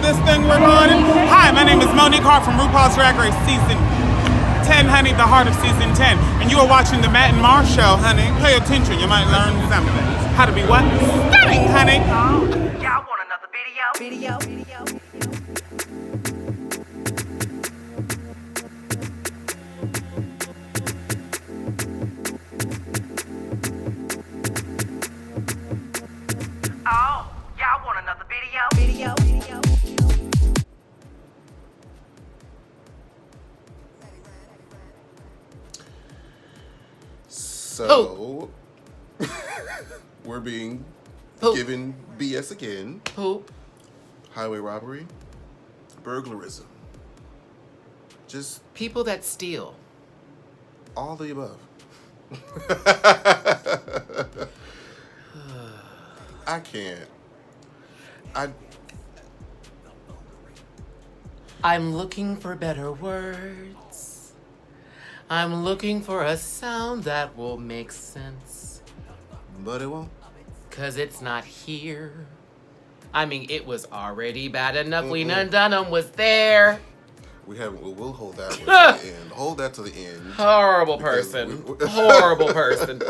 this thing recording? Hi, my name is Monique Hart from Rupaul's Drag Race Season 10, honey, the heart of Season 10. And you are watching the Matt and Mar Show, honey. Pay attention, you might learn something. How to be what? Stunning, honey. Y'all want another video? Oh, y'all want another video? So, we're being given BS again. Poop. Highway robbery. Burglarism. Just People that steal. all the above. I can't. I'm looking for better words. I'm looking for a sound that will make sense. But it won't. 'Cause it's not here. I mean, it was already bad enough. Lena Dunham was there. We'll hold that one to the end. Hold that to the end. Horrible person. Horrible person.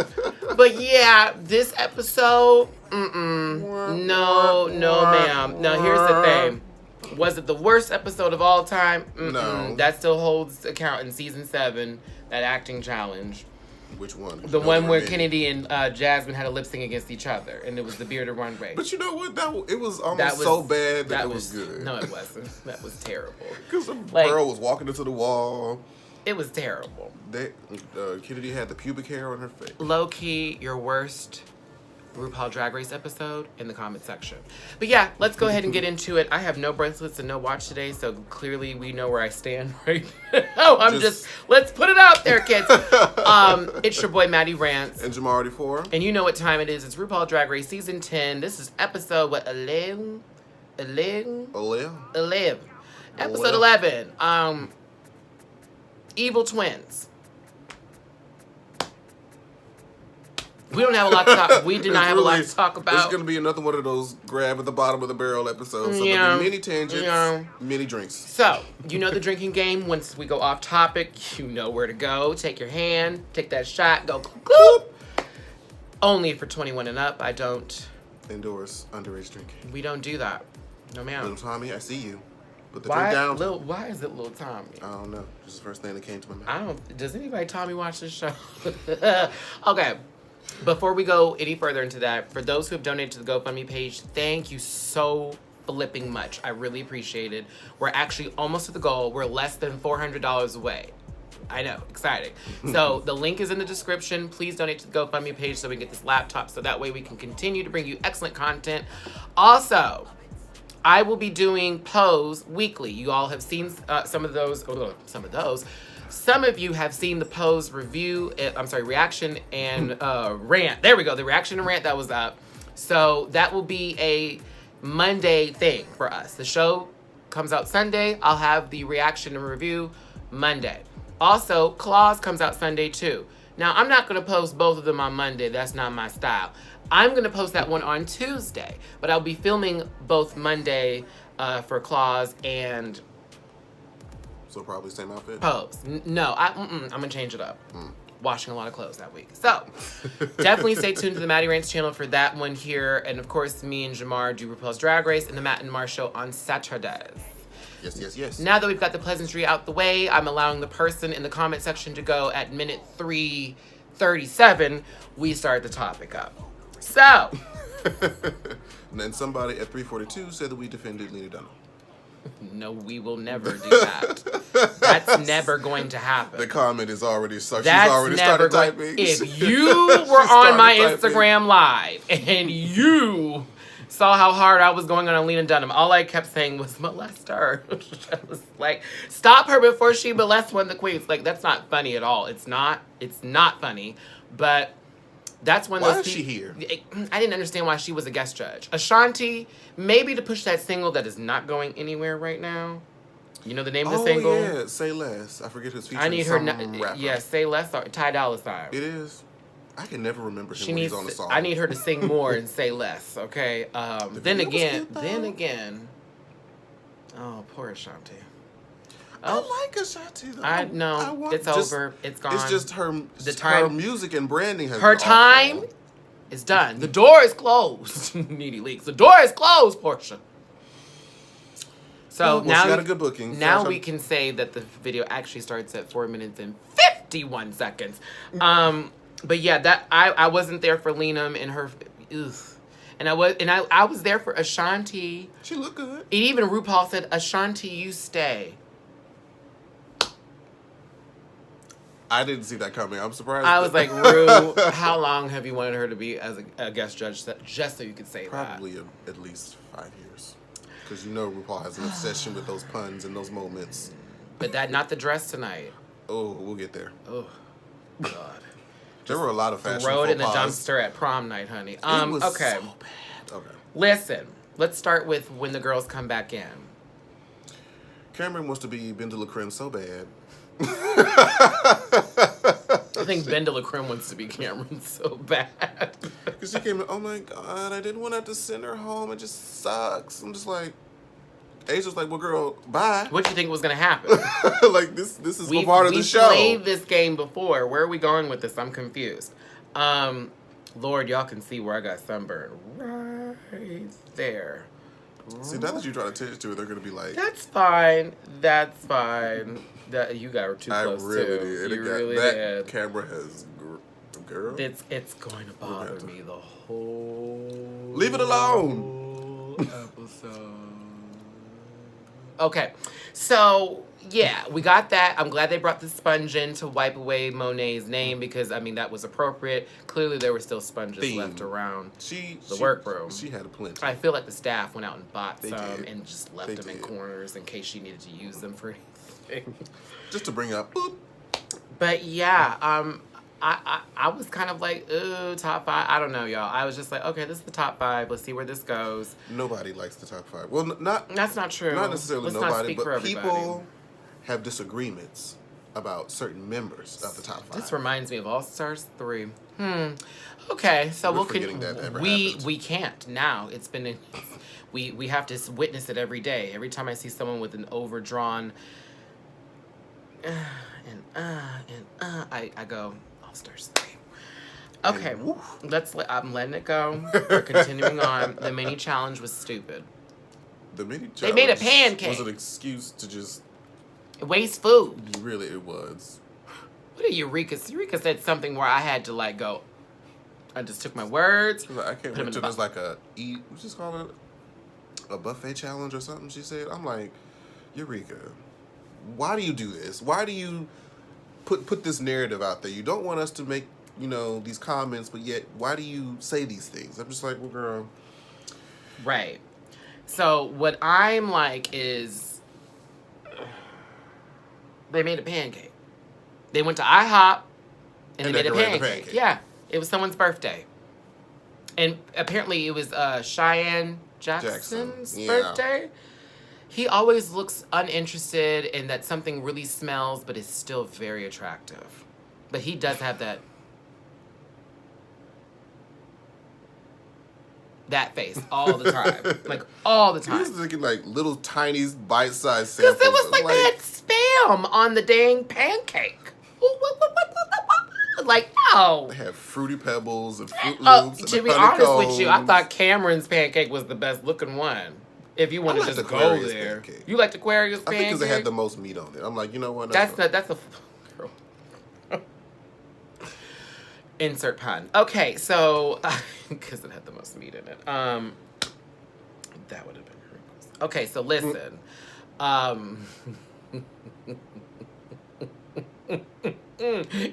But yeah, this episode, no, ma'am. Now here's the thing. Was it the worst episode of all time? No. That still holds account in season 7, that acting challenge. Which one? The one where Kennedy and Jasmine had a lip sync against each other, and it was the bearded runway. But you know what? It was almost so bad that it was good. No, it wasn't. That was terrible. Because the girl was walking into the wall. It was terrible. Kennedy had the pubic hair on her face. Low key, your worst RuPaul Drag Race episode in the comment section. But yeah, let's go ahead and get into it. I have no bracelets and no watch today, so clearly we know where I stand right now. Let's put it out there, kids. It's your boy Matty Rants. And Jamardi 4. And you know what time it is. It's RuPaul Drag Race Season 10. This is episode, 11? 11? 11. Episode 11. Evil Twins. We don't have a lot to talk. We do not have a lot to talk about. It's going to be another one of those grab at the bottom of the barrel episodes. So there'll be many tangents, many drinks. So, you know the drinking game. Once we go off topic, you know where to go. Take your hand, take that shot, go gloop. Only for 21 and up. I don't endorse underage drinking. We don't do that. No, ma'am. Little Tommy, I see you. Put the drink down. Why is it Little Tommy? I don't know. Just the first thing that came to my mind. Does anybody Tommy watch this show? Okay. Before we go any further into that, for those who have donated to the GoFundMe page, thank you so flipping much. I really appreciate it. We're actually almost to the goal. We're less than $400 away. I know, exciting. So the link is in the description. Please donate to the GoFundMe page so we can get this laptop so that way we can continue to bring you excellent content. Also, I will be doing Pose weekly. You all have seen some of those. Some of you have seen the Pose reaction and rant. There we go, the reaction and rant that was up. So that will be a Monday thing for us. The show comes out Sunday. I'll have the reaction and review Monday. Also, Claws comes out Sunday too. Now, I'm not going to post both of them on Monday. That's not my style. I'm going to post that one on Tuesday. But I'll be filming both Monday for Claws and... So probably same outfit? Pose. No, I'm going to change it up. Washing a lot of clothes that week. So, definitely stay tuned to the Matty Rants channel for that one here. And of course, me and Jamar do RuPaul's Drag Race and the Matt and Mar Show on Saturdays. Yes. Now that we've got the pleasantry out the way, I'm allowing the person in the comment section to go at minute 3:37. We start the topic up. So. And then somebody at 3:42 said that we defended Lena Dunham. No, we will never do that. That's never going to happen. The comment is already stuck. She's That's already never started typing. If you were on my Instagram live and you saw how hard I was going on Lena Dunham, all I kept saying was molest her. I was like, stop her before she molests one of the queens. Like, that's not funny at all. It's not funny. But that's when Why is she here? I didn't understand why she was a guest judge. Ashanti, maybe to push that single that is not going anywhere right now. You know the name of the single? Oh, yeah. Say Less. I forget who's featuring. I need her. Rapper. Yeah, Say Less or Ty Dolla $ign. It is. I can never remember him when he's on the song. I need her to sing more and say less, okay? Then again, Oh, poor Ashanti. I like Ashanti though. I know. It's over. It's gone. It's just her music and branding has her been time awful. is done. The door is closed. Needy Leaks. The door is closed, Portia. So now she got a good booking. Now we can say that the video actually starts at 4 minutes and 51 seconds. But yeah, that I wasn't there for Lena and her. Ugh. And I was there for Ashanti. She looked good. And even RuPaul said, Ashanti, you stay. I didn't see that coming. I'm surprised. I was like, Ru, how long have you wanted her to be as a guest judge just so you could say Probably at least 5 years. Because you know RuPaul has an obsession with those puns and those moments. But not the dress tonight. Oh, we'll get there. Oh, God. There were a lot of fashion Throw it in the faux pas. dumpster at prom night, honey. It was Okay. so bad. Okay. Listen, let's start with when the girls come back in. Cameron wants to be Ben de la Creme so bad. I think Ben de la Creme wants to be Cameron so bad. Because she came in, oh my God, I didn't want to have to send her home. It just sucks. I'm just like, Asia's like, well, girl, bye. What do you think was going to happen? Like, this is part of the show. We played this game before. Where are we going with this? I'm confused. Lord, y'all can see where I got sunburn. Right there. See, now that you draw attention to it, they're going to be like... That's fine. That's fine. You got her too close, I really too. did. You really that did. Camera has... Girl. It's going to bother me the whole... Leave it alone! Episode. Okay. So, yeah, we got that. I'm glad they brought the sponge in to wipe away Monet's name because, I mean, that was appropriate. Clearly, there were still sponges left around the workroom. She had a plenty. I feel like the staff went out and bought They some did. and just left them in corners in case she needed to use them for anything. Just to bring up, boop. But yeah, I was kind of like, ooh, top 5. I don't know, y'all. I was just like, okay, this is the top 5. Let's see where this goes. Nobody likes the top 5. Well, not... That's not true. Not necessarily Let's nobody, not speak but for everybody. people have disagreements about certain members of the top 5. This reminds me of All Stars 3. Okay, so We're forgetting that ever happened. We can't now. It's been we have to witness it every day. Every time I see someone with an overdrawn I go All Stars 3. Okay, I'm letting it go. We're continuing on. The mini challenge was stupid. The mini challenge They made a pancake. was an excuse to just... Waste food. Really, it was. What did Eureka? Eureka said something where I had to like go. I just took my words. Like, I can't wait till there's like what's this called? A buffet challenge or something, she said. I'm like, Eureka, why do you do this? Why do you put this narrative out there? You don't want us to make, these comments, but yet, why do you say these things? I'm just like, well, girl. Right. So what I'm like is they made a pancake. They went to IHOP and they made a pancake. Yeah. It was someone's birthday. And apparently it was Cheyenne Jackson's birthday. He always looks uninterested and that something really smells, but is still very attractive. But he does have that face all the time. Like, all the time. He was looking like little tiny bite-sized samples. Because it was like they had spam on the dang pancake. What? Like, no. They had Fruity Pebbles and Fruit Loops and to be honeycombs. honest with you, I thought Cameron's pancake was the best looking one. If you want to just go Aquarius there. pancake. You liked Aquarius pancake? I think because it had the most meat on it. I'm like, you know what? That's a girl. Insert pun. Okay, so because it had the most meat in it. That would have been gross. Okay, so listen.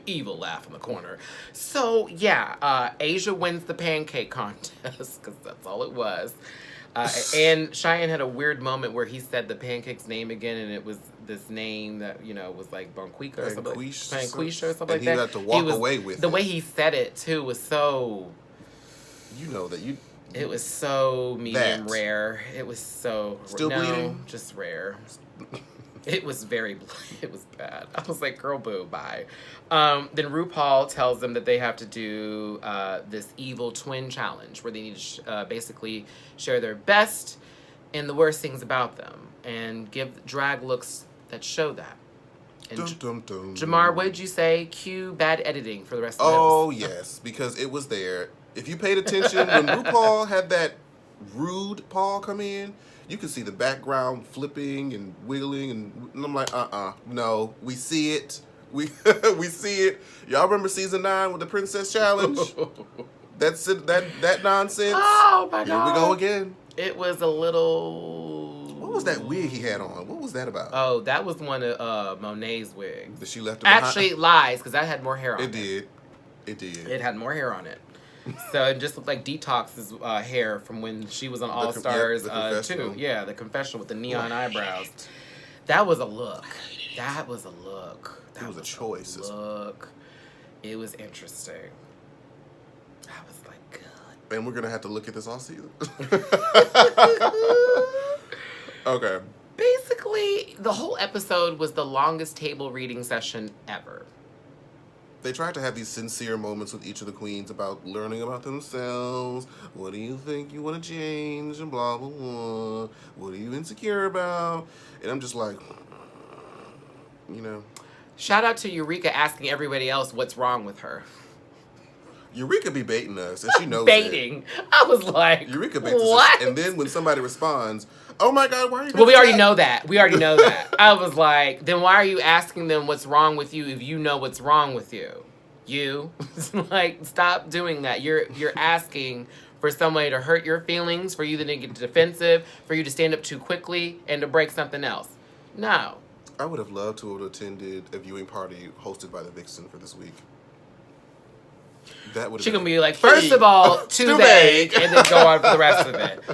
Evil laugh in the corner. So yeah, Asia wins the pancake contest because that's all it was. And Cheyenne had a weird moment where he said the pancake's name again, and it was this name that was like Bonquica or something, Panquisha or something like that. And he had to walk away with it. The way he said it too was so. It was so medium rare. It was so bleeding. Just rare. It was it was bad. I was like, girl, boo, bye. Then RuPaul tells them that they have to do this evil twin challenge where they need to basically share their best and the worst things about them, and give drag looks that show that. And Dum, dum, dum. Jamar, what did you say? Cue bad editing for the rest of the Oh, episode. yes, because it was there. If you paid attention, when RuPaul had that rude paw come in, you could see the background flipping and wiggling, and I'm like, no, we see it. We see it. Y'all remember season 9 with the Princess Challenge? That's it, that nonsense. Oh, my God. Here we go again. It was a little... What was that wig he had on? What was that about? Oh, that was one of Monet's wigs. That she left it behind? Actually, lies, because that had more hair on it. It did. It had more hair on it. So it just looked like Detox's hair from when she was on All Stars 2. Yeah, the confessional with the neon eyebrows. That was a look. That was a look. It was a choice. Look. It was interesting. I was like, good. And we're going to have to look at this all season. Okay. Basically, the whole episode was the longest table reading session ever. They tried to have these sincere moments with each of the queens about learning about themselves. What do you think you want to change? And blah, blah, blah. What are you insecure about? And I'm just like, you know. Shout out to Eureka asking everybody else what's wrong with her. Eureka be baiting us, and she knows Baiting. it. I was like, Eureka baits what? us. And then when somebody responds, oh my God, why are you Well, we already that? know that. We already know that. I was like, then why are you asking them what's wrong with you if you know what's wrong with you? You? Like, stop doing that. You're asking for somebody to hurt your feelings, for you to get defensive, for you to stand up too quickly, and to break something else. No. I would have loved to have attended a viewing party hosted by the Vixen for this week. That would. She gonna be like, first of all, too vague, and then go on for the rest of it.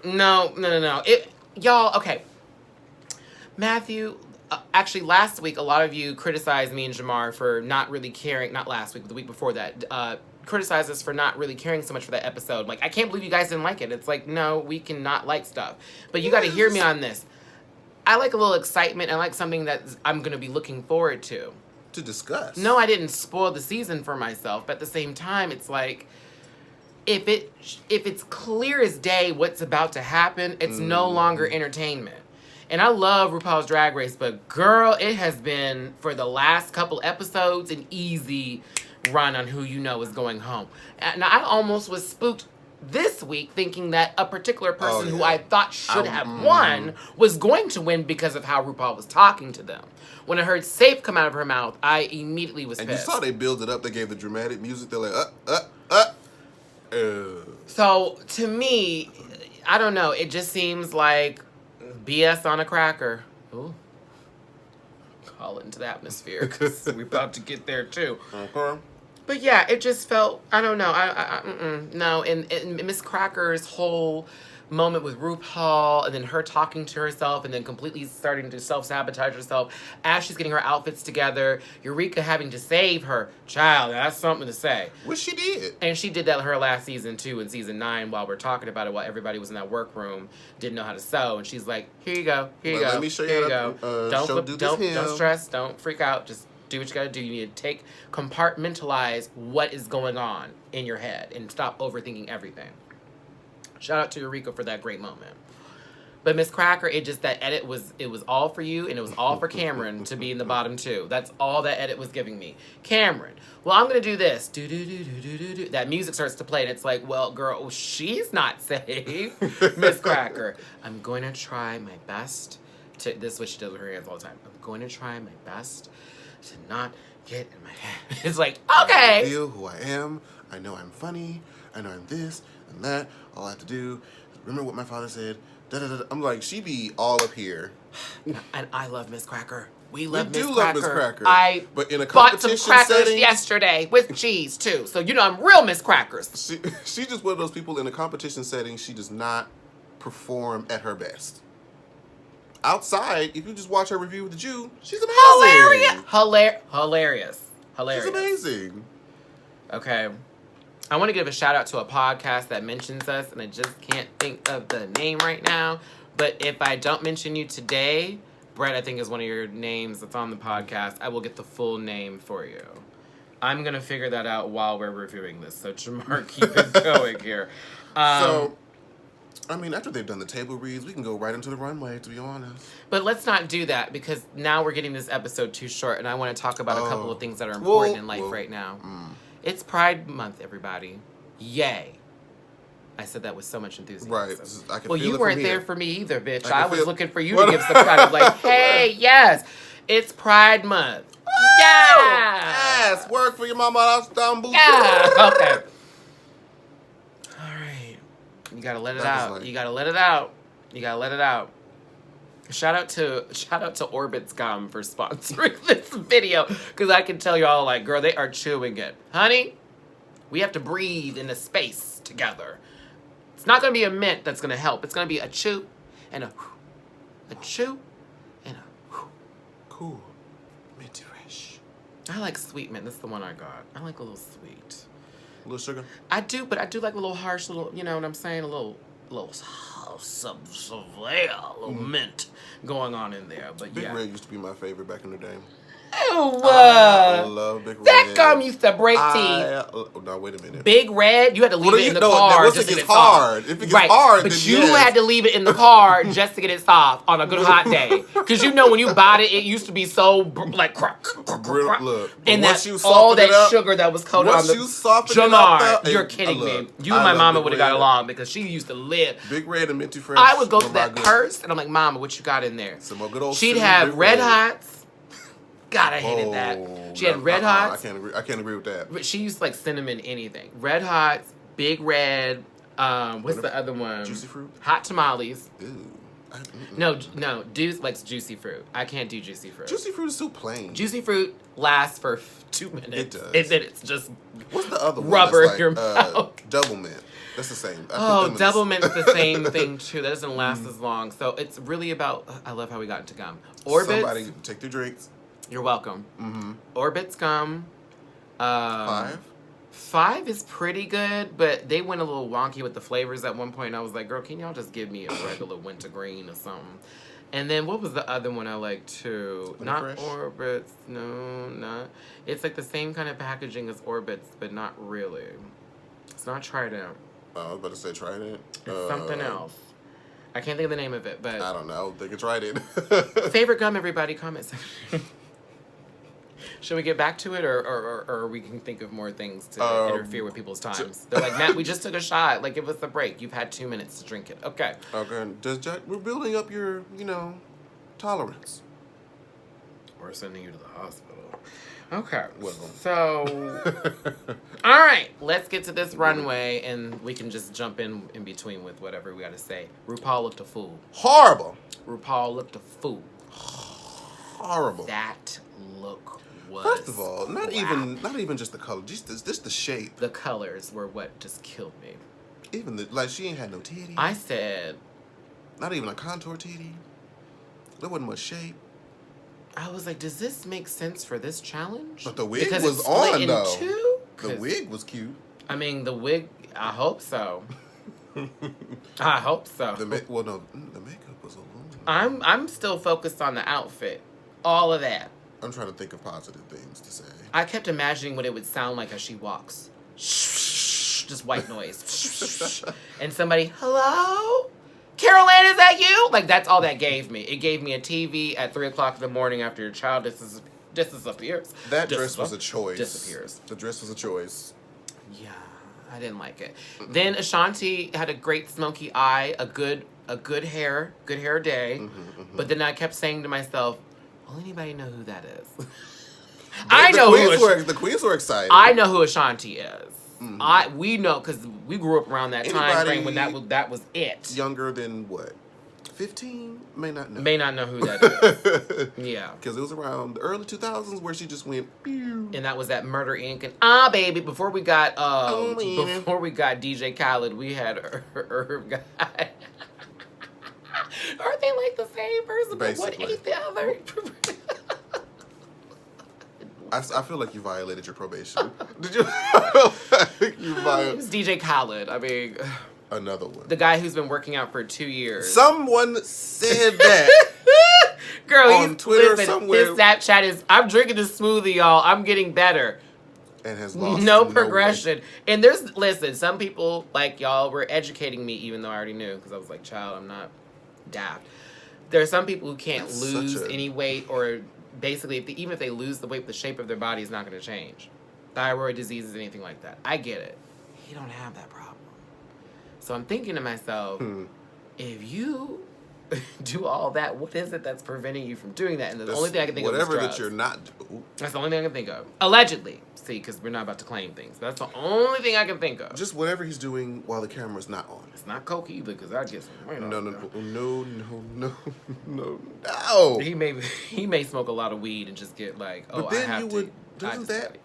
No. Y'all, okay. Matthew, actually, last week, a lot of you criticized me and Jamar for not really caring. Not last week, but the week before that. Criticized us for not really caring so much for that episode. Like, I can't believe you guys didn't like it. It's like, no, we can not like stuff. But you got to hear me on this. I like a little excitement. I like something that I'm gonna be looking forward to. To discuss. No, I didn't spoil the season for myself, but at the same time, it's like, if it's clear as day what's about to happen, it's no longer entertainment. And I love RuPaul's Drag Race, but girl, it has been, for the last couple episodes, an easy run on who you know is going home. And I almost was spooked this week thinking that a particular person who I thought should have won was going to win because of how RuPaul was talking to them. When I heard safe come out of her mouth, I immediately was And pissed. you saw they build it up. They gave the dramatic music. They're like, So, to me, I don't know. It just seems like BS on a cracker. Ooh. Call it into the atmosphere, because we're about to get there, too. Okay. But yeah, it just felt, I don't know. No, and Miss Cracker's whole moment with RuPaul, and then her talking to herself, and then completely starting to self-sabotage herself as she's getting her outfits together. Eureka having to save her child. That's something to say. Which she did. And she did that her last season, too, in season 9, while we're talking about it, while everybody was in that workroom, didn't know how to sew. And she's like, here you go, here you go, Let me show you here you how go. to Don't stress, don't freak out, just do what you gotta do. You need to compartmentalize what is going on in your head and stop overthinking everything. Shout out to Eureka for that great moment. But Miss Cracker, that edit was all for you, and it was all for Cameron to be in the bottom 2. That's all that edit was giving me. Cameron, well, I'm gonna do this. Do do do do do do do. That music starts to play, and it's like, well, girl, she's not safe. Miss Cracker, I'm going to try my best to. This is what she does with her hands all the time. I'm going to try my best to not get in my head. It's like, okay. I feel who I am. I know I'm funny. I know I'm this and that. All I have to do is remember what my father said. Da, da, da. I'm like, she be all up here. And I love Miss Cracker. We love Miss Cracker. I but in a bought some competition crackers setting, yesterday with cheese, too. So, I'm real Miss Crackers. she's just one of those people in a competition setting, she does not perform at her best. Outside, if you just watch her review with the Jew, she's amazing. Hilarious. She's amazing. Okay. I want to give a shout out to a podcast that mentions us, and I just can't think of the name right now. But if I don't mention you today, Brett, I think is one of your names that's on the podcast, I will get the full name for you. I'm going to figure that out while we're reviewing this. So, Jamar, keep it going here. So, I mean, after they've done the table reads, we can go right into the runway, to be honest. But let's not do that because now we're getting this episode too short, and I want to talk about a couple of things that are important in life right now. It's Pride Month, everybody. Yay. I said that with so much enthusiasm. Right. I can well, feel you it weren't from there here. for me either, bitch. I was feel- looking for you to give some kind of like, hey, yes, it's Pride Month. Yeah. Yes, work for your mama. Istanbul. Yeah. Okay. All right. You gotta let it That was out. like- You gotta let it out. You gotta let it out. Shout out to Orbit's Gum for sponsoring this video because I can tell y'all like, girl, they are chewing it, honey. We have to breathe in a space together. It's not gonna be a mint that's gonna help. It's gonna be a chew and a chew and a. Cool. Minty fresh. I like sweet mint. That's the one I got. I like a little sweet. A little sugar. I do, but I do like a little harsh, little. You know what I'm saying? A little mint going on in there. But Big yeah. Red used to be my favorite back in the day. Ew, I love Big Red. that gum used to break teeth. No, wait a minute. Big Red, you had to leave it in the no, car once just it to gets get hard. soft. If it gets hard, but then you yes. had to leave it in the car just to get it soft on a good hot day. Because you know when you bought it, it used to be so like crack, Look, and once that you all soften it that up, sugar that was coated once on the you soften it up, Jamar, though, you're and- kidding look, me. You I and my love mama Big would have got Red. along because she used to live. Big Red and Minty Fresh. I would go were to my that good- purse and I'm like, Mama, what you got in there? Some more good old She'd cinnamon have Big Red Hots. God, I hated Oh, that. She had no, Red Hots. I can't agree with that. But she used like cinnamon anything. Red Hots, Big Red. What's the other one? Juicy fruit. Hot tamales. Ew. No. Deuce likes juicy fruit. I can't do juicy fruit. Juicy fruit is so plain. Juicy fruit lasts for 2 minutes. It does. And then it's just What's the other one? rubber that's in your mouth. Double mint. That's the same. I Oh, put them in double the- mint's the same thing too. That doesn't last as long. So it's really about. I love how we got into gum. Orbits. Somebody take their drinks. You're welcome. Mm-hmm. Orbits gum. 5. 5 is pretty good, but they went a little wonky with the flavors at one point. And I was like, girl, can y'all just give me a regular wintergreen or something? And then what was the other one I liked too? Honey Not Fresh? Orbits. No, not. It's like the same kind of packaging as Orbits, but not really. It's not Trident. I was about to say Trident. It's something else. I can't think of the name of it, but I don't know. I don't think it's Trident. favorite gum, everybody, comment section. Should we get back to it, or we can think of more things to interfere with people's times? They're like, Matt, we just took a shot. Like, give us a break. You've had 2 minutes to drink it. Okay. Okay. We're building up your, tolerance. We're sending you to the hospital. Okay. Well. So, all right. Let's get to this runway, and we can just jump in between with whatever we got to say. RuPaul looked a fool. Horrible. RuPaul looked a fool. Horrible. That look was. First of all, not wow. even just the color, just the shape. The colors were what just killed me. Even she ain't had no titty. I said, Not even a contour titty. There wasn't much shape. I was like, does this make sense for this challenge? But the wig Because was it's split on, in though. two? The 'Cause, wig was cute. I mean, the wig, I hope so. I hope so. The makeup was a little. I'm still focused on the outfit. All of that. I'm trying to think of positive things to say. I kept imagining what it would sound like as she walks. Just white noise. And somebody, hello? Carol Ann, is that you? Like, that's all that gave me. It gave me a TV at 3 o'clock in the morning after your child disappears. That dress was a choice. Disappears. The dress was a choice. Yeah, I didn't like it. Then Ashanti had a great smoky eye, a good hair day. But then I kept saying to myself, will anybody know who that is? The queens were excited. I know who Ashanti is. We know because we grew up around that time frame when that was it. Younger than what? 15? May not know. May not know who that is. Yeah. Because it was around the early 2000s where she just went, pew. And that was that Murder Inc. And baby, before we got DJ Khaled, we had Herb Guy. Aren't they like the same person? But what Basically. ain't the other? I feel like you violated your probation. Did you? You It violated was DJ Khaled. I mean, another one. the guy who's been working out for 2 years. Someone said that. Girl, on Twitter listen, somewhere. his Snapchat is, I'm drinking this smoothie, y'all. I'm getting better. and has lost no weight. progression. And listen, some people, like y'all, were educating me, even though I already knew, because I was like, child, I'm not daft. There are some people who can't That's lose any weight, or basically, even if they lose the weight, the shape of their body is not going to change. Thyroid diseases, anything like that. I get it. He don't have that problem. So I'm thinking to myself, if you do all that, what is it that's preventing you from doing that? And the only thing I can think of is drugs. Whatever that you're not... Ooh. That's the only thing I can think of. Allegedly. See, because we're not about to claim things. That's the only thing I can think of. Just whatever he's doing while the camera's not on. It's not coke either, because I get some... No. He may smoke a lot of weed and just get like, oh, But then I have you to... would... I Doesn't just that... gotta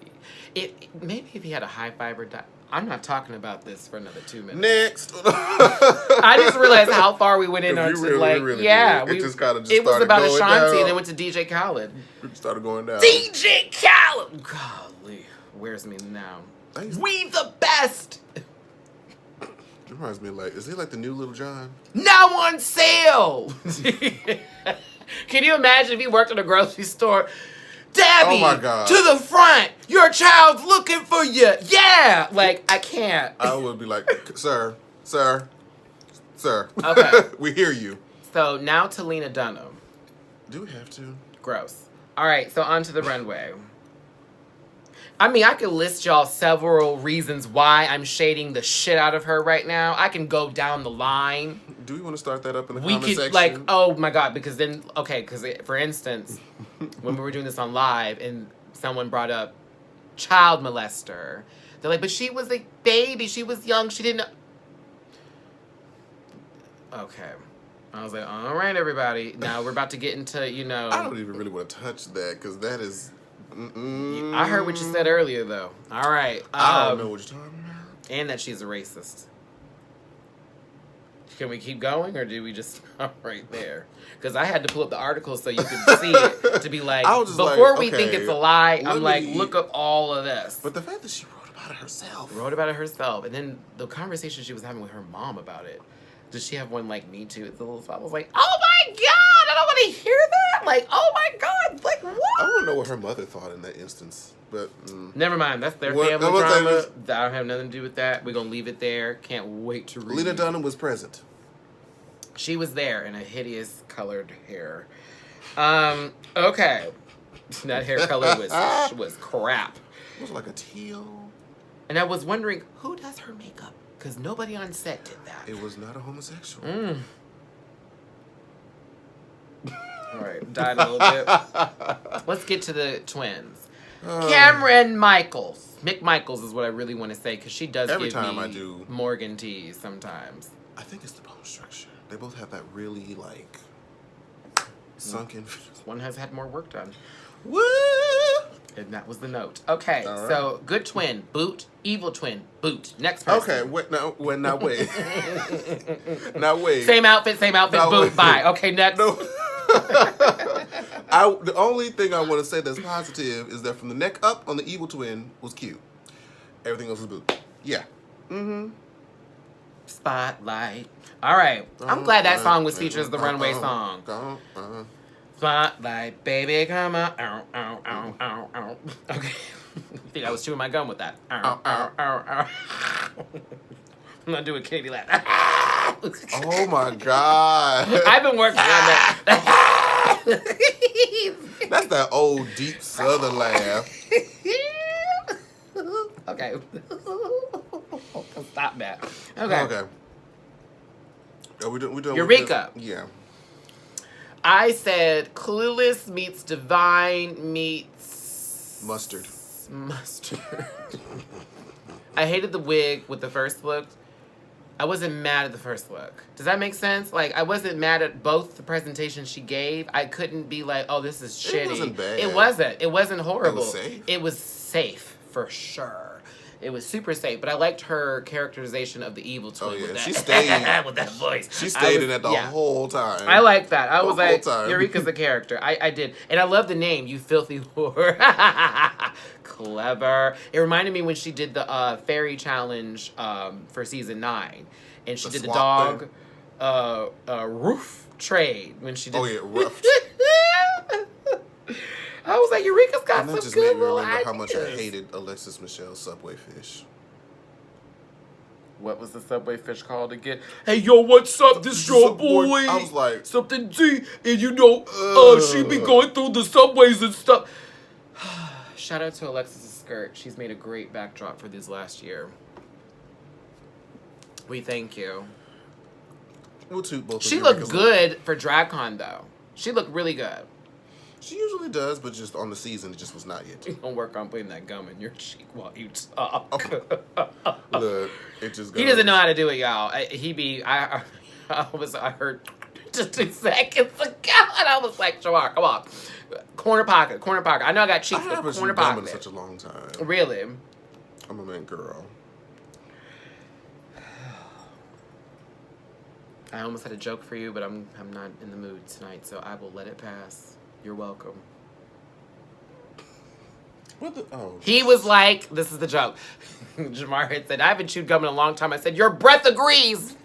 eat. Maybe if he had a high fiber diet... I'm not talking about this for another 2 minutes. Next. I just realized how far we went in on It just kind of just it was started about going Ashanti down. and then went to DJ Khaled. It started going down. DJ Khaled! Golly. Where's me now? We the best! It reminds me of like, is he like the new Little John? Now on sale! Can you imagine if he worked in a grocery store? Debbie, Oh my God. to the front! Your child's looking for you! Yeah! Like, I can't. I would be like, sir. Okay. We hear you. So now to Lena Dunham. Do we have to? Gross. All right, so on to the runway. I mean, I could list y'all several reasons why I'm shading the shit out of her right now. I can go down the line. Do we want to start that up in the We comment could, section? like, oh my God, because then, okay, because for instance, when we were doing this on live and someone brought up child molester, they're like, but she was a baby, she was young, she didn't know. Okay. I was like, all right, everybody. Now we're about to get into, you know. I don't even really want to touch that because that is... I heard what you said earlier, though. All right. I don't know what you're talking about. And that she's a racist. Can we keep going, or do we just stop right there? Because I had to pull up the article so you could see it to be like, I was just before like, we okay, think it's a lie, I'm like, me- look up all of this. But the fact that she wrote about it herself. And then the conversation she was having with her mom about it. Does she have one like me too? It's a little. I was like, oh my God, I don't want to hear that. Like, oh my God, like what? I don't know what her mother thought in that instance, but Never mind. That's their What- family I was saying drama. is- I don't have nothing to do with that. We're gonna leave it there. Can't wait to read. Lena Dunham was present. She was there in a hideous colored hair. Okay. That hair color was crap. It was like a teal. And I was wondering, who does her makeup? Because nobody on set did that. It was not a homosexual. All right, died a little bit. Let's get to the twins. Cameron Michaels. Mick Michaels is what I really want to say, because she does Every give time me I do. Morgan teas sometimes. I think it's the bone structure. They both have that really like sunken. One has had more work done. Woo! And that was the note. Okay, All right. so good twin, boot. Evil twin, boot. Next person. Okay, wait, now wait. Now wait. Same outfit, No, boot, wait. bye. Okay, next. No. The only thing I want to say that's positive is that from the neck up on the evil twin was cute. Everything else was boot. Yeah. Spotlight. All right. I'm glad that song was featured as the Runway song. Spotlight, baby, come on. Ow, ow, ow, ow, ow. Okay. I think I was chewing my gum with that. Ow, ow, ow, ow. I'm not doing Katie laugh. Oh my God. I've been working on that. That's that old deep southern laugh. Okay. Stop that. Okay. Okay. Are we doing Eureka. Yeah. I said Clueless meets Divine meets Mustard. I hated the wig with the first look. I wasn't mad at the first look. Does that make sense? Like, I wasn't mad at both the presentations she gave. I couldn't be like, oh, this is shitty. It wasn't bad. It wasn't. It wasn't horrible. It was safe. It was safe, for sure. It was super safe, but I liked her characterization of the evil twin. Oh, yeah. With that, She stayed- with that voice. She stayed in that the yeah. whole time. I like that. I The was whole like, time. Eureka's a character. I did. And I love the name, You Filthy Whore. Clever. It reminded me when she did the fairy challenge for season 9. And she The did the swap dog roof trade when she did. Oh, yeah, rough. I was like, Eureka's got And that some just good made me little remember how much I ideas. hated Alexis Michelle's Subway fish. What was the Subway fish called again? Hey, yo, what's up? This your Subway- boy. I was like, something D, and you know, she be going through the subways and stuff. Shout out to Alexis' skirt. She's made a great backdrop for this last year. We thank you. we'll toot both of She you looked because good for DragCon though. She looked really good. She usually does, but just on the season, it just was not yet. Don't work on putting that gum in your cheek while you talk. Look, it just goes. He doesn't know how to do it, y'all. I heard just 2 seconds ago, and I was like, Shamar, come on. Corner pocket. I know I got I cheeks, but haven't corner chewed gum in pocket. such a long time. Really? I'm a man girl. I almost had a joke for you, but I'm not in the mood tonight, so I will let it pass. You're welcome. What the? Oh. He was like, this is the joke. Jamar had said, I haven't chewed gum in a long time. I said, your breath agrees.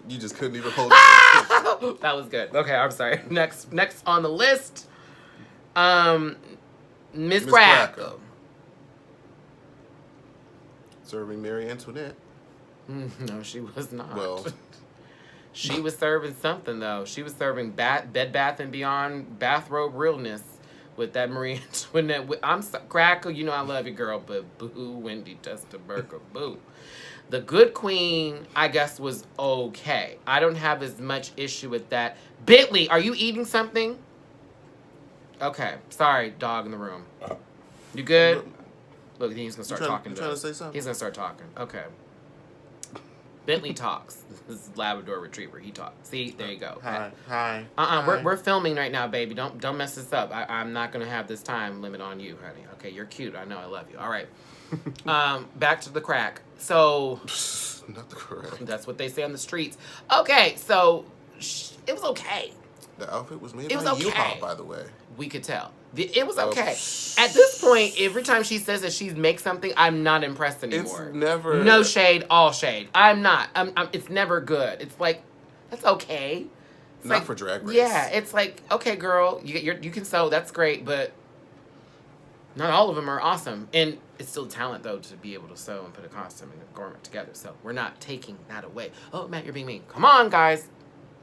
You just couldn't even hold it. That was good. Okay, I'm sorry. Next on the list, Miss Crack. Cracker. Serving Marie Antoinette. No, she was not. Well. She was serving something, though. She was serving Bed Bath & Beyond bathrobe realness with that Marie Antoinette. Crackle, you know I love you, girl, but boo, Wendy Testenberger, boo. The Good Queen, I guess, was okay. I don't have as much issue with that. Bentley, are you eating something? Okay, sorry, dog in the room. You good? Look, he's gonna start talking. You trying to say something? He's gonna start talking. Okay. Bentley talks. This is Labrador Retriever. He talks. See, there you go. Hi. Hi. We're filming right now, baby. Don't mess this up. I'm not gonna have this time limit on you, honey. Okay, you're cute. I know. I love you. All right. Back to the crack. So Not the correct. that's what they say on the streets. Okay, so it was okay. The outfit was made It was by okay. U-Haul, by the way. We could tell. It was okay. Oh. At this point, every time she says that she makes something, I'm not impressed anymore. It's never... No shade, all shade. I'm not. It's never good. It's like, that's okay. It's Not like, for Drag Race. Yeah, it's like, okay, girl, you can sew. That's great, but not all of them are awesome. And it's still talent, though, to be able to sew and put a costume and a garment together. So we're not taking that away. Oh, Matt, you're being mean. Come on, guys.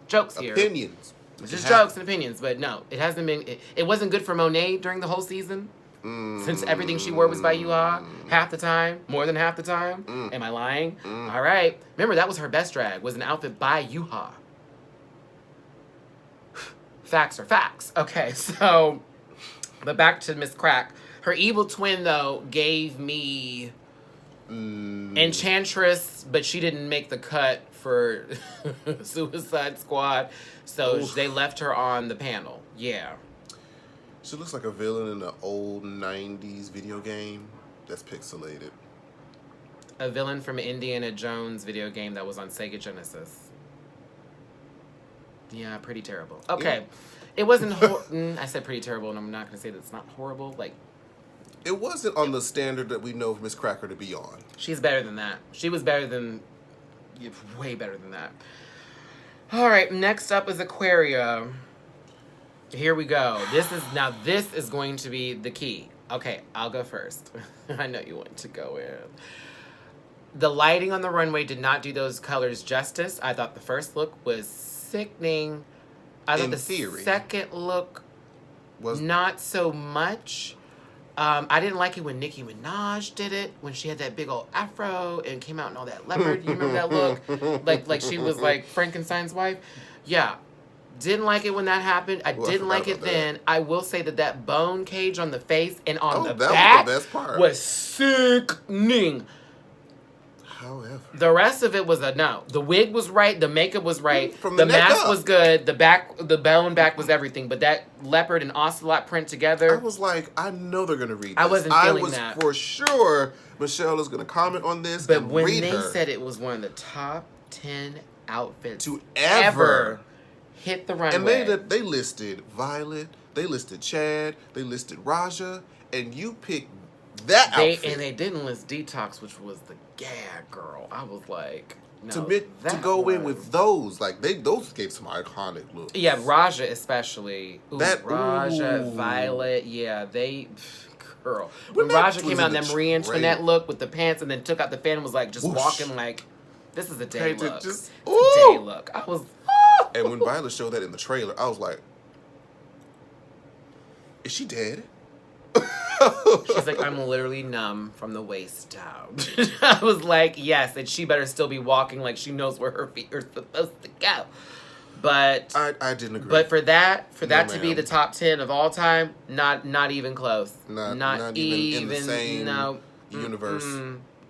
Jokes here. Opinions. It's just jokes and opinions, but no, it hasn't been. It wasn't good for Monet during the whole season, since everything she wore was by U-Haul half the time, more than half the time. Am I lying? All right. Remember, that was her best drag. Was an outfit by U-Haul. Facts are facts. Okay, so, but back to Miss Crack. Her evil twin though gave me Enchantress, but she didn't make the cut for Suicide Squad, so they left her on the panel. Yeah. She looks like a villain in an old 90s video game that's pixelated. A villain from Indiana Jones video game that was on Sega Genesis. Yeah, pretty terrible. Okay. It wasn't I said pretty terrible, and I'm not going to say that it's not horrible. Like, It wasn't on the standard that we know Miss Cracker to be on. she's better than that. She was better than... way better than that. All right, next up is Aquaria. Here we go. This is going to be the key. Okay, I'll go first. I know you want to go in. The lighting on the runway did not do those colors justice. I thought the first look was sickening. I thought In the theory. second look Was not so much. I didn't like it when Nicki Minaj did it, when she had that big old afro and came out in all that leopard. You remember that look? Like she was like Frankenstein's wife? Yeah. Didn't like it when that happened. I didn't like it then. I will say that bone cage on the face and on the back was the best part. was sickening. However, The rest of it was a no. The wig was right. The makeup was right. From the the neck mask up. was good. The bone back was everything. But that leopard and ocelot print together. I was like, I know they're gonna read this. I wasn't feeling I was that. for sure Michelle is gonna comment on this But and when read they her. said it was one of the top 10 outfits To ever hit the runway. And they listed Violet, they listed Chad, they listed Raja, and you picked that outfit. And they didn't list Detox, which was the gag girl. I was like, to go in with those. Like those gave some iconic looks. Yeah, Raja especially. Raja, ooh. Violet. Yeah, girl. When When that Raja was came in out in the that Marie Antoinette trailer. look with the pants and then took out the fan and was like just Whoosh. walking like, this is a day Painted look. just- It's a day ooh. look. I was. And when Violet showed that in the trailer, I was like, "Is she dead?" She's like, I'm literally numb from the waist down. I was like, yes, and she better still be walking like she knows where her feet are supposed to go. But I didn't agree. But for that to be ma'am. the top 10 of all time, not even close. Not even in the same no universe.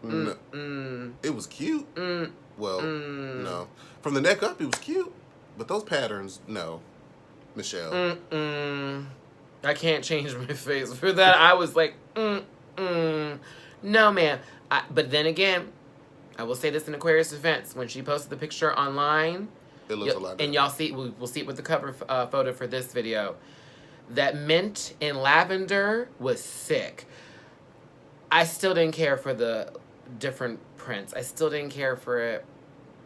Mm-mm. It was cute. Well, Mm. no. From the neck up, it was cute. But those patterns, no. Michelle. I can't change my face for that. I was like, no, man. But then again, I will say this in Aquarius' defense. When she posted the picture online, It looks a lot different. and y'all see, we'll see it with the cover photo for this video. That mint and lavender was sick. I still didn't care for the different prints. I still didn't care for it,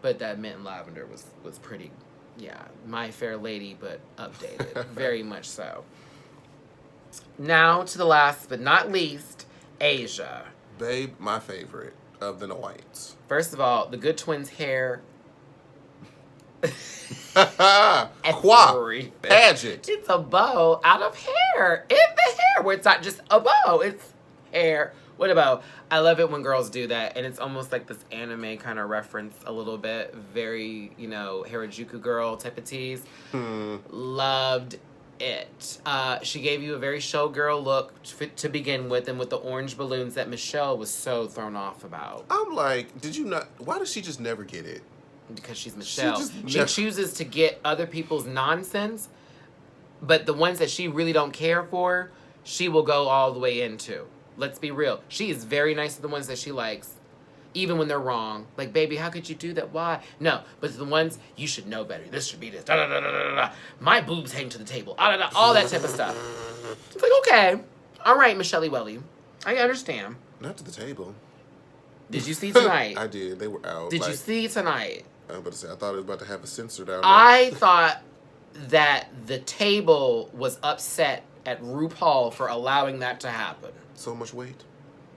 but that mint and lavender was pretty. Yeah, My Fair Lady, but updated. Very much so. Now to the last but not least, Asia. Babe, my favorite of the Whites. First of all, the Good Twins hair. Qua. Pageant. It's a bow out of hair. In the hair, where it's not just a bow, it's hair with a bow. I love it when girls do that, and it's almost like this anime kind of reference a little bit. Very, Harajuku girl type of tease. Loved it. She gave you a very showgirl look to begin with, and with the orange balloons that Michelle was so thrown off about. I'm like, did you not? Why does she just never get it? Because she's Michelle. just She never- chooses to get other people's nonsense, but the ones that she really don't care for, she will go all the way into. Let's be real. She is very nice to the ones that she likes, even when they're wrong. Like, baby, how could you do that? Why? No, but the ones, you should know better. This should be this. Da, da, da, da, da, da. My boobs hang to the table. Da, da, da, all that type of stuff. It's like, okay. All right, Michelle Welly. I understand. Not to the table. Did you see tonight? I did. They were out. Did you see tonight? I was about to say, I thought it was about to have a censor down there. I thought that the table was upset at RuPaul for allowing that to happen. So much weight.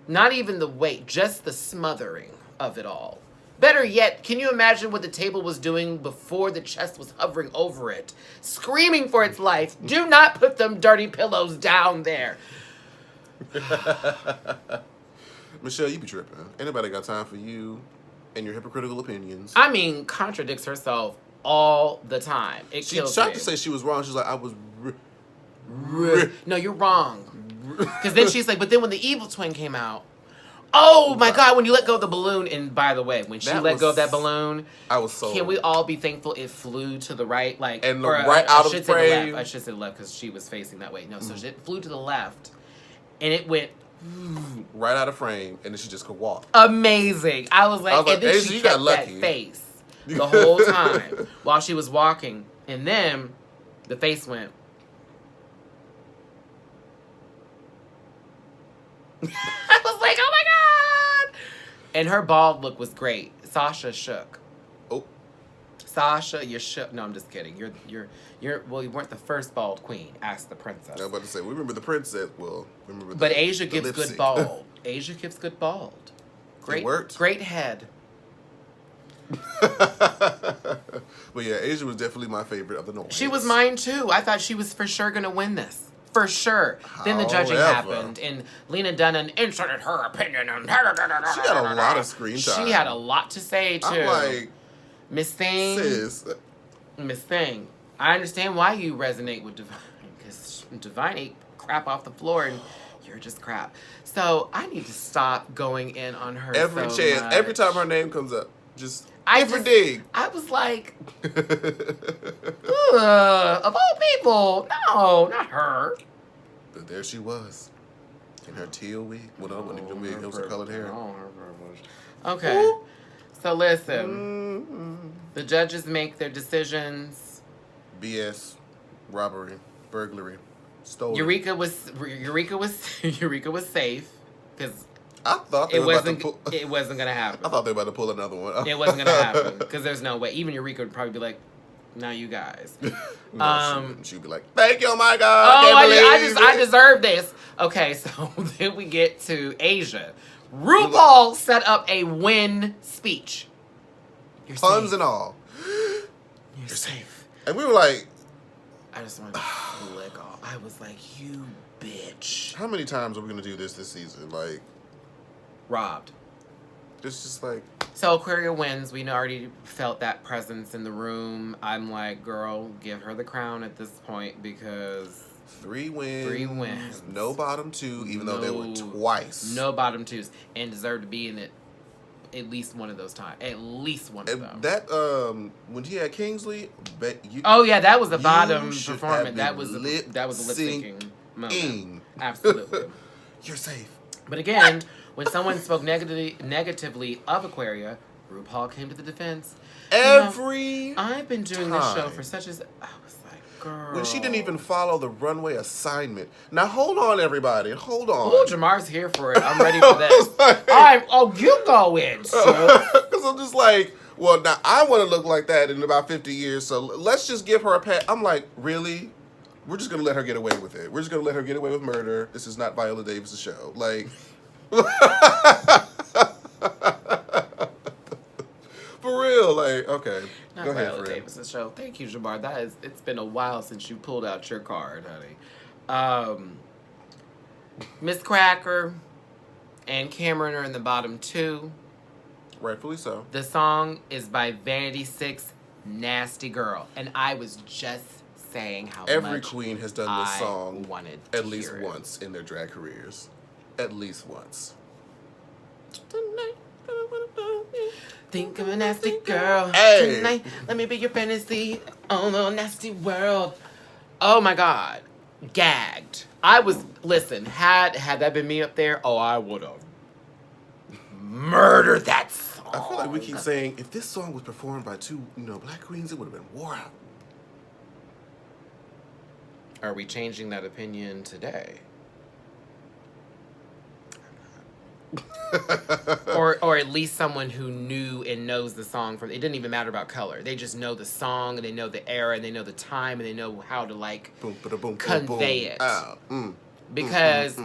Not even the weight, just the smothering of it all. Better yet, can you imagine what the table was doing before the chest was hovering over it? Screaming for its life. Do not put them dirty pillows down there. Michelle, you be tripping. Anybody got time for you and your hypocritical opinions? I mean, contradicts herself all the time. It She kills tried me. to say she was wrong. She was like, I was... No, you're wrong. Because then she's like, but then when the evil twin came out, oh my God, when you let go of the balloon, and by the way, when she That let go of was- that balloon, I was so... can we all be thankful it flew to the right? Like, And or, right I out of should say the frame. left. I should say the left because she was facing that way. No, so it flew to the left, and it went Right out of frame, and then she just could walk. amazing. I was like, and then Asia, she you got kept lucky. that face the whole time while she was walking, and then the face went. I was like, oh my God! And her bald look was great. Sasha shook. Oh. Sasha, you shook. No, I'm just kidding. You're. Well, you weren't the first bald queen. Ask the princess. I was about to say, we remember the princess. Well, remember the But Asia the gives lip good sync. bald. Asia gives good bald. Great. worked. Great head. But yeah, Asia was definitely my favorite of the North. She was mine too. I thought she was for sure gonna win this. For sure. Then the judging However. happened, and Lena Dunham inserted her opinion. And She got a lot of screen time. She had a lot to say too. I'm like, Miss Thing. sis. Miss Thing. I understand why you resonate with Divine, because Divine ate crap off the floor, and you're just crap. So I need to stop going in on her. Every so chance, much. every time her name comes up, just I give her just- dig. I was like, ugh, of all people, no, not her. But there she was. In her teal wig. Well, no, it wasn't even a wig. It was her colored hair. Okay. So listen, the judges make their decisions. BS, robbery, burglary, stolen. Eureka was Eureka was safe because I thought they It were about to wasn't. pull. It wasn't gonna happen. I thought they were about to pull another one. It wasn't gonna happen because there's no way. Even Eureka would probably be like, "Now you guys." No, she'd be like, "Thank you, my God." I deserve this. Okay, so then we get to Asia. RuPaul set up a win speech. You're puns safe. and all. You're safe. And we were like, I just wanted to flick off. I was like, you bitch. how many times are we gonna do this season? Like, Robbed. it's just like, So Aquaria wins. We already felt that presence in the room. I'm like, girl, give her the crown at this point because 3 wins. 3 wins. No bottom 2, even though they were No- twice. no bottom 2s and deserve to be in it at least one of those times. At least one of them. And that when he had Kingsley, Oh yeah, that was the You bottom should performance. have That been was a lip lip syncing moment. syncing. Absolutely. You're safe. But again, when someone spoke negatively of Aquaria, RuPaul came to the defense. Every I've been doing this show time. for such as I was like, girl. when she didn't even follow the runway assignment. Now hold on, everybody. Hold on. Oh, Jamar's here for it. I'm ready for this. You go in. So. Because I'm just like, well, now I want to look like that in about 50 years, so let's just give her a pat. I'm like, really? We're just going to let her get away with it. We're just going to let her get away with murder. This is not Viola Davis' show. Like, for real. Like, okay. Not Go ahead, Viola Fred. Davis' show. Thank you, Jamar. It's been a while since you pulled out your card, honey. Miss Cracker and Cameron are in the bottom 2. Rightfully so. The song is by Vanity 6, Nasty Girl. And I was just saying how Every much queen has done this I song wanted to at least hear it. once in their drag careers. At least once. Think I'm a nasty girl. Hey. Tonight, let me be your fantasy. Oh, little nasty world. Oh my God. Gagged. Had that been me up there, I would have murdered that song. I feel like we keep saying, if this song was performed by 2, black queens, it would have been wore out. Are we changing that opinion today? or at least someone who knew and knows the song from it didn't even matter about color. They just know the song and they know the era and they know the time and they know how to Boom, ba-da-boom, boom, convey boom. it. Ah, Because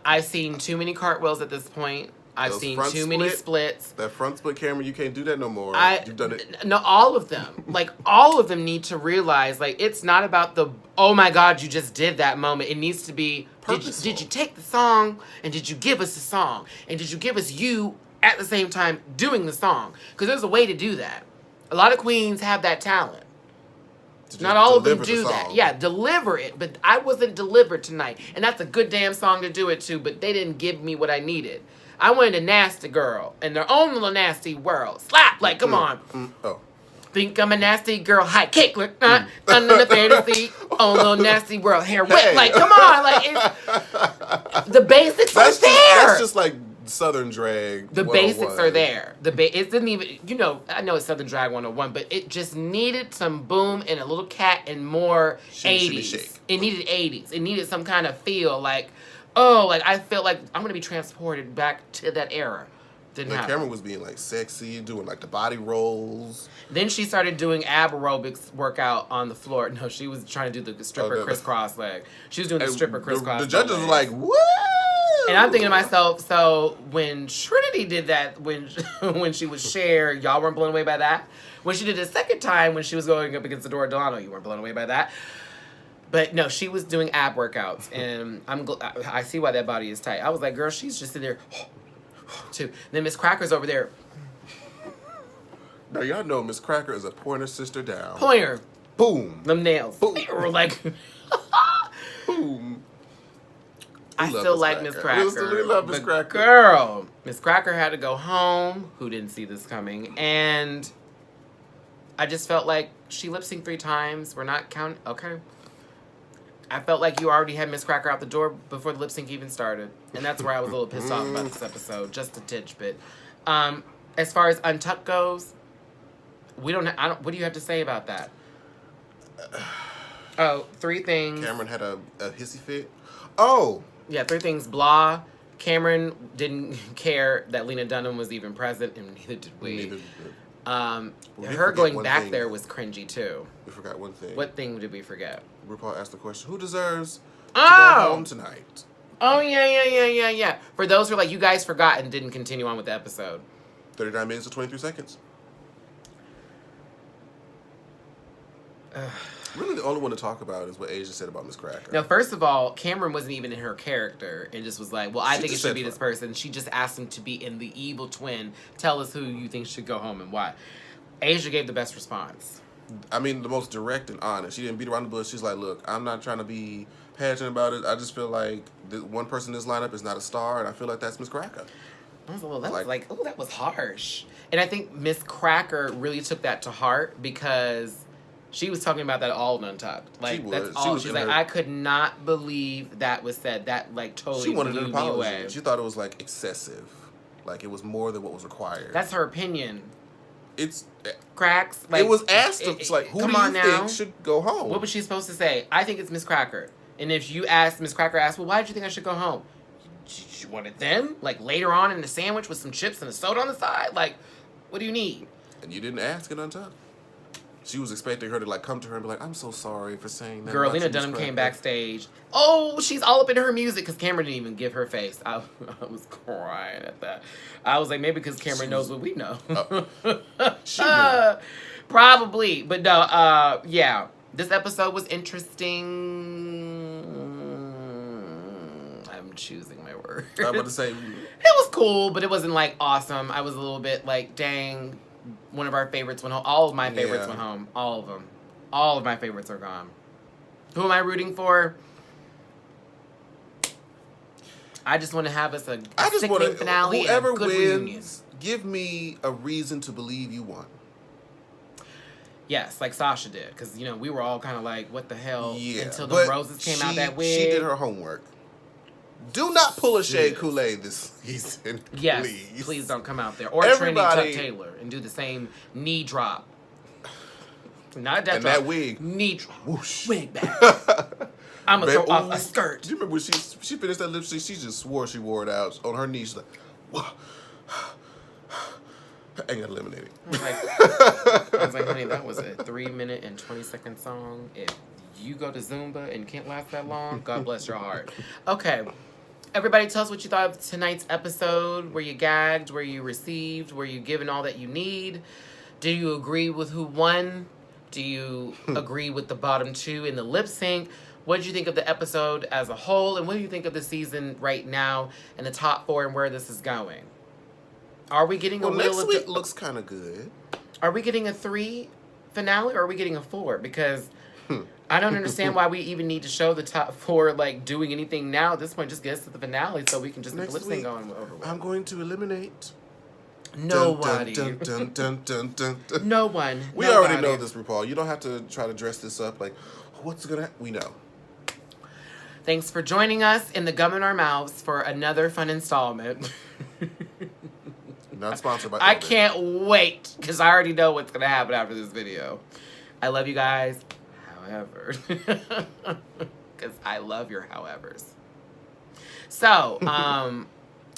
I've seen too many cartwheels at this point. I've Those seen front too many split? splits. That front split camera, you can't do that no more. You've done it. No, all of them. Like, all of them need to realize, like, it's not about the, oh my God, you just did that moment. It needs to be, did you take the song and did you give us the song? And did you give us you at the same time doing the song? Because there's a way to do that. A lot of queens have that talent. Not all of them deliver do the that. song. Yeah, deliver it. But I wasn't delivered tonight. And that's a good damn song to do it to, but they didn't give me what I needed. I wanted a nasty girl in their own little nasty world. Slap! Like, come on. Oh. Think I'm a nasty girl. High kick. Look, under the fantasy. Oh, little nasty world. Hair wet. Hey. Like, come on. Like, it's, the basics are there. That's just like Southern drag. The 101. basics are there. It didn't even, I know it's Southern Drag 101, but it just needed some boom and a little cat and more Shimmy, 80s. shake. It needed 80s. It needed some kind of feel like, I felt like I'm going to be transported back to that era. Didn't Like happen. Cameron was being like sexy, doing like the body rolls. Then she started doing ab aerobics workout on the floor. No, she was trying to do the stripper no. crisscross leg. She was doing the stripper crisscross. The judges leg. were like, "Woo!" And I'm thinking to myself, so when Trinity did that, when she was Cher, y'all weren't blown away by that? When she did it the second time, when she was going up against Adora Delano, you weren't blown away by that? But no, she was doing ab workouts, and I see why that body is tight. I was like, girl, she's just in there, too. Then Miss Cracker's over there. Now y'all know Miss Cracker is a pointer sister down. Pointer. Boom. Them nails. Boom. Or like, Boom. I love still Miss like Miss Cracker. Cracker. We love Miss but Cracker. Girl, Miss Cracker had to go home. Who didn't see this coming? And I just felt like she lip synced 3 times. We're not counting. Okay. I felt like you already had Miss Cracker out the door before the lip sync even started. And that's where I was a little pissed off about this episode. Just a titch bit. As far as Untucked goes, what do you have to say about that? 3 things. Cameron had a hissy fit. Oh. Yeah, 3 things. Blah, Cameron didn't care that Lena Dunham was even present, and neither did we. Neither did we Her forget going one back thing. there was cringy too. We forgot one thing. What thing did we forget? RuPaul asked the question, who deserves to Oh! go home tonight? Oh, yeah. For those who are like, you guys forgot and didn't continue on with the episode. 39 minutes and 23 seconds. Really, the only one to talk about is what Asia said about Miss Cracker. Now, first of all, Cameron wasn't even in her character and just was like, well, I She think it just should said be this fuck. person. She just asked him to be in the evil twin. Tell us who you think should go home and why. Asia gave the best response. I mean, the most direct and honest. She didn't beat around the bush. She's like, look, I'm not trying to be passionate about it. I just feel like the one person in this lineup is not a star, and I feel like that's Miss Cracker. I was like, oh, that was harsh. And I think Miss Cracker really took that to heart because she was talking about that all in Untucked. Like, She that's was. all. She was She's in like, her- I could not believe that was said. That, like, totally She wanted blew an me away. apology. She thought it was, like, excessive. Like, it was more than what was required. That's her opinion. It's... Cracks. Like, it was asked, it's like, who do you think should go home? What was she supposed to say? I think it's Miss Cracker. And if you asked, Miss Cracker asked, well, why did you think I should go home? You wanted them? Like, later on in the sandwich with some chips and a soda on the side? Like, what do you need? And you didn't ask it Untucked. She was expecting her to, like, come to her and be like, I'm so sorry for saying that. Girl, about Lena you, Miss Dunham came Cracker." backstage. Oh, she's all up in her music because Cameron didn't even give her face. I was crying at that. I was like, maybe because Cameron knows what we know. She knew. Probably. But no, yeah. This episode was interesting. I'm choosing my words. I was about to say, It was cool, but it wasn't, like, awesome. I was a little bit like, dang, one of our favorites went home. All of my favorites Yeah. went home. All of them. All of my favorites are gone. Who am I rooting for? I just want to have us a I just want sickening to, finale whoever and a good wins, reunion. give me a reason to believe you won. Yes, like Sasha did. Because, you know, we were all kind of like, what the hell? Yeah, Until the but roses came out she- that wig. She did her homework. Do not pull a Shea Kool-Aid this season, Yes, please. please don't come out there. Or Everybody- Trinity Tuck Taylor and do the same knee drop. Not a death And drop. that wig. Knee drop. Whoosh. Wig back. I'm going to Babe, throw off ooh. a skirt. Do you remember when she finished that lip sync? She just swore she wore it out on her knees. She's like, whoa. I ain't got eliminated. I was like, honey, that was a 3-minute and 20-second song. If you go to Zumba and can't last that long, God bless your heart. Okay. Everybody tell us what you thought of tonight's episode. Were you gagged? Were you received? Were you given all that you need? Do you agree with who won? Do you agree with the bottom two in the lip sync? What did you think of the episode as a whole? And what do you think of the season right now and the top 4 and where this is going? Are we getting a Well, Wheel next of week looks kind of good. Are we getting a 3 finale or are we getting a 4? Because I don't understand why we even need to show the top 4 like doing anything now. At this point, just get us to the finale so we can just get the Next lip sync week, going over with. I'm going to eliminate. Nobody. Dun, dun, dun, dun, dun, dun. No one. We already Nobody. know this, RuPaul. You don't have to try to dress this up like, what's gonna? We know. Thanks for joining us in the gum in our mouths for another fun installment. Not sponsored by. I Elvis. can't wait because I already know what's going to happen after this video. I love you guys. However. Because I love your howevers. So,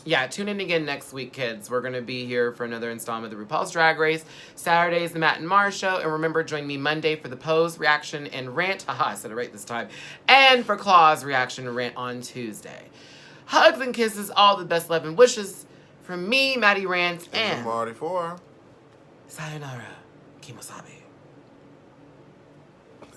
yeah, tune in again next week, kids. We're going to be here for another installment of the RuPaul's Drag Race. Saturdays, the Matt and Mar Show. And remember, join me Monday for the Pose, Reaction, and Rant. Haha, I said it right this time. And for Claw's Reaction and Rant on Tuesday. Hugs and kisses, all the best love and wishes from me, Matty Rants, and Marty 4. sayonara, kimosabi.